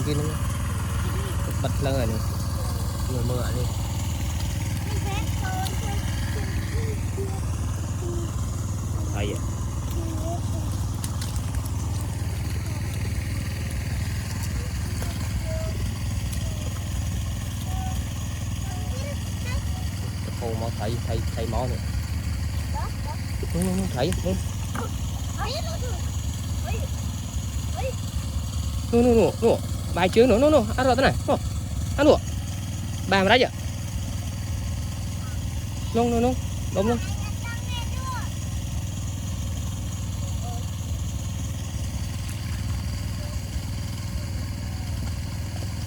kia nó bật lên rồi này mưa mưa đi đây vậy cô máu thấy máu này thấy no bài chướng no ăn rồi thế này ăn rồi bà mà đấy vậy no đúng luôn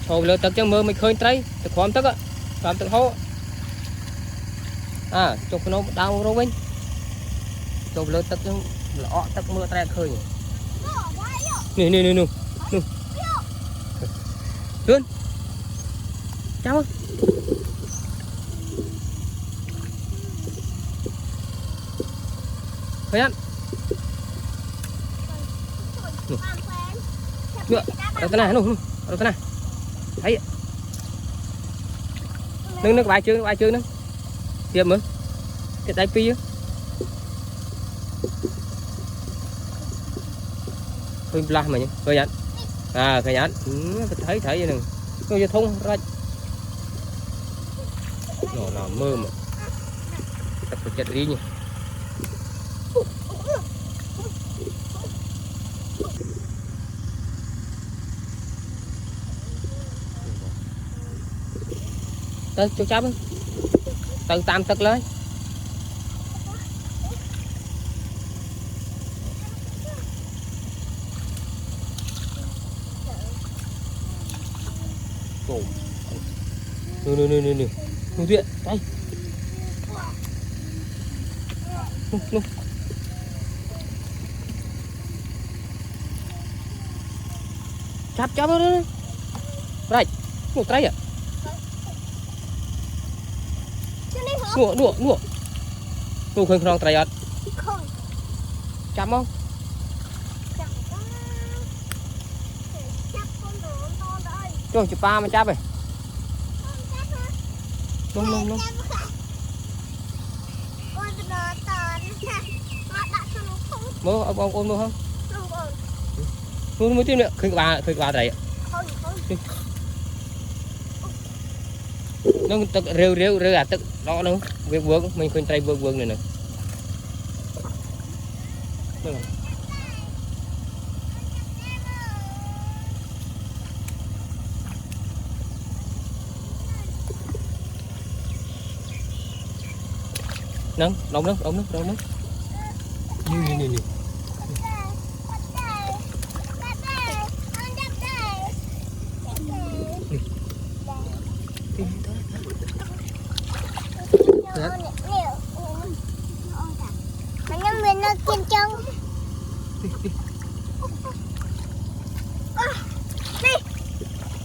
thôi lỡ tật cho mơ mình khơi trái tật khoám tật á khoám tật hố à chụp nó đau rồi bên chụp lỡ tật cho lọ tật mưa trái khơi nè luôn chào khơi ăn được đâu thế này đâu thế này thấy nước bài chưa nữa tiệm mới cái tay pi khơi la mà nhỉ khơi ăn khơi ăn thấy vậy nè nó vô thông ra nó mơ mà tập chặt đi nhỉ tới cho cháu từ tam tật lên nè chuyện đây chắp đó đây một tay à đùa khơi không tay ăn chắp không cho chụp ba mà chắp này Nông. Mơ ông ôn mơ không? Luôn mới tiếp nữa, khơi ba đây. Nó tức rêu à tức đó nó việc vướng mình khơi tay vướng này nè. Nâng, đông nước. Nè. Mình nó kim chân. Đi.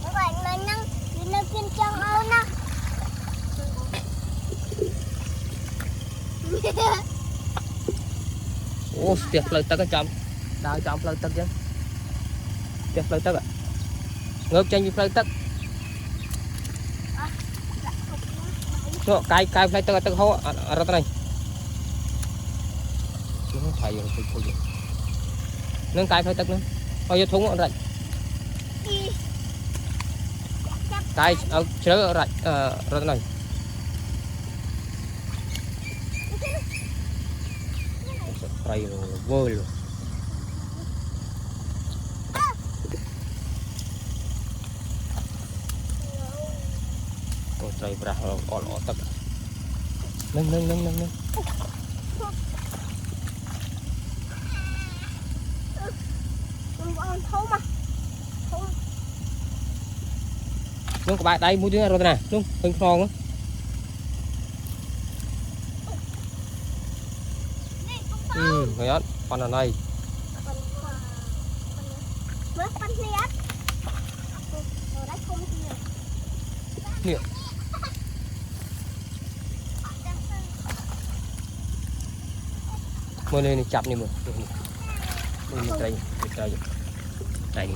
Các bạn mình nó kim chân ơi nè. Ô, tiệt lời tắc ở trong đào trong lời tắc chứ tiệt lời tắc ạ ngược tranh như lời tắc cài lời tắc ở tắc hố ở đây này nó thầy rồi thôi nâng cài lời tắc nữa bao giờ thúng ở đây cài ở chớ ở đây này tay rồi vơi rồi tay bra ol otak nâng nâng các bạn đây mua tiếng rồi nè nâng hình phong á người ăn con ở đây miệng mưa này chặt này mưa đây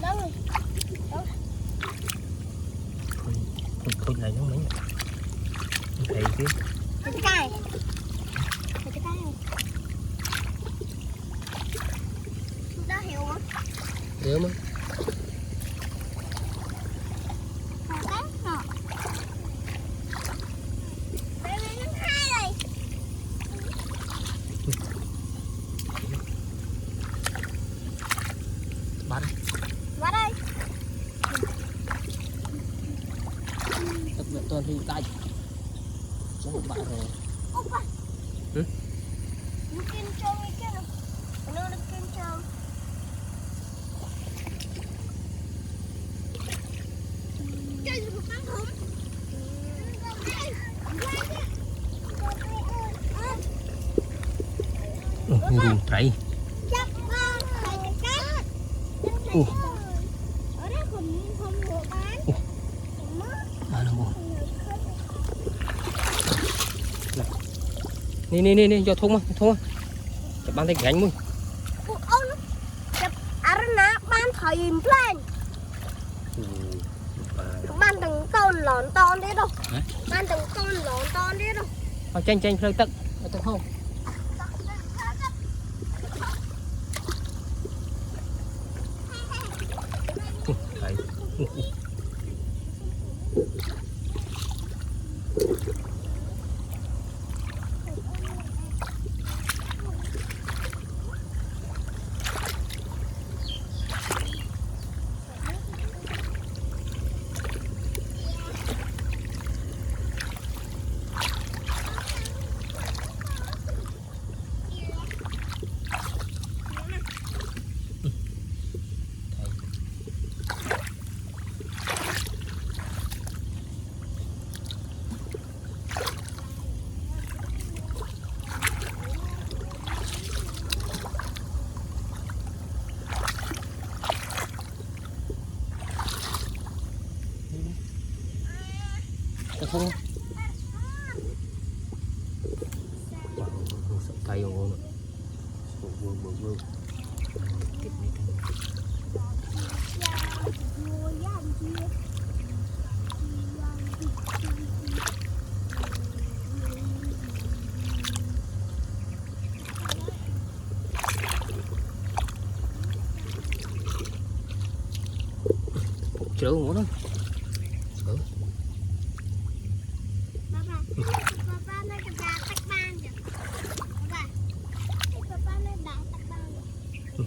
Đâu. Thôi này nó mấy thầy chứ Cái cài. Đó hiểu không? hiểu mà bắt đây. tập luyện toàn thì tay số một bạn rồi ừ? Nó kim trâu như thế nào? Nó kim trâu. Chơi được bắn không? Rùm trái Chắc ba thầy cắt. Ở đó không được bán. à nó buồn nè cho thùng á chụp bán tay gánh mui Chụp arena bán thầy plan. Bán từng con lòn ton đấy đâu. Bán từng con lòn ton đấy đâu. tranh phơi tận không đấy không tay rồi bự chớ ngủ đó Papa nó cái đá tách ban kìa. Papa nó đá tách ban kìa.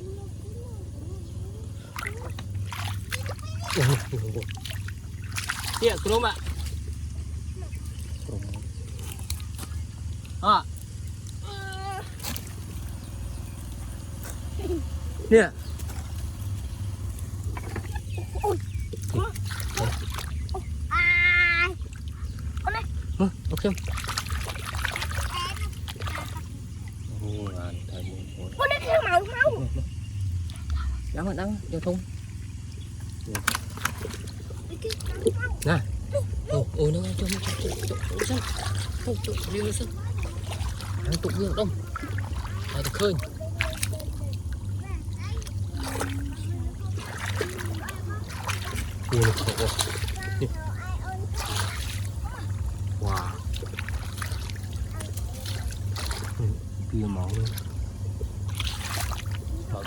Iya, krum Mbak. À. Nè. Ok. Con nó theo màu không? Đắng giao thông. Nè. Ôi nó cho sao? Không tụ riêng nó sao? Đang tụ riêng đông. Ai được khơi. Ôi nó khổ. Wow. Kia máu luôn.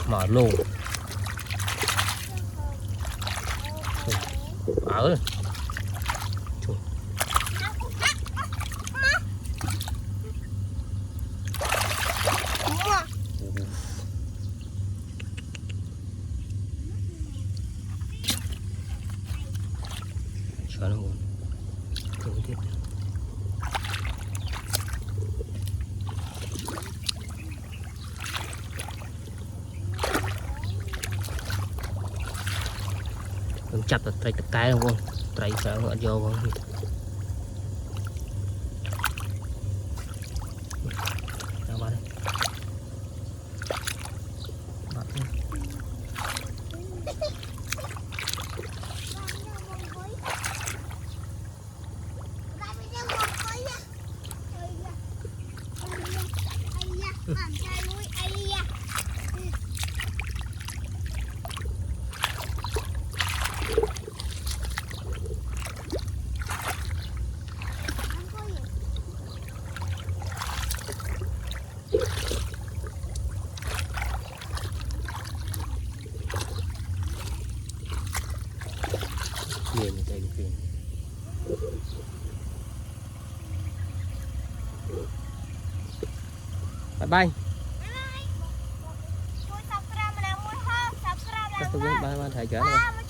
Mở luôn. Ở. Sợ nó buồn. Không tiếp. Mình chặt được tay cái luôn, tay sợ nó vô luôn. Đâu ba đây. Bắt đi. bye bye Chui subscribe mà làm mua hơn subscribe làm tôi biết ba thầy chở đâu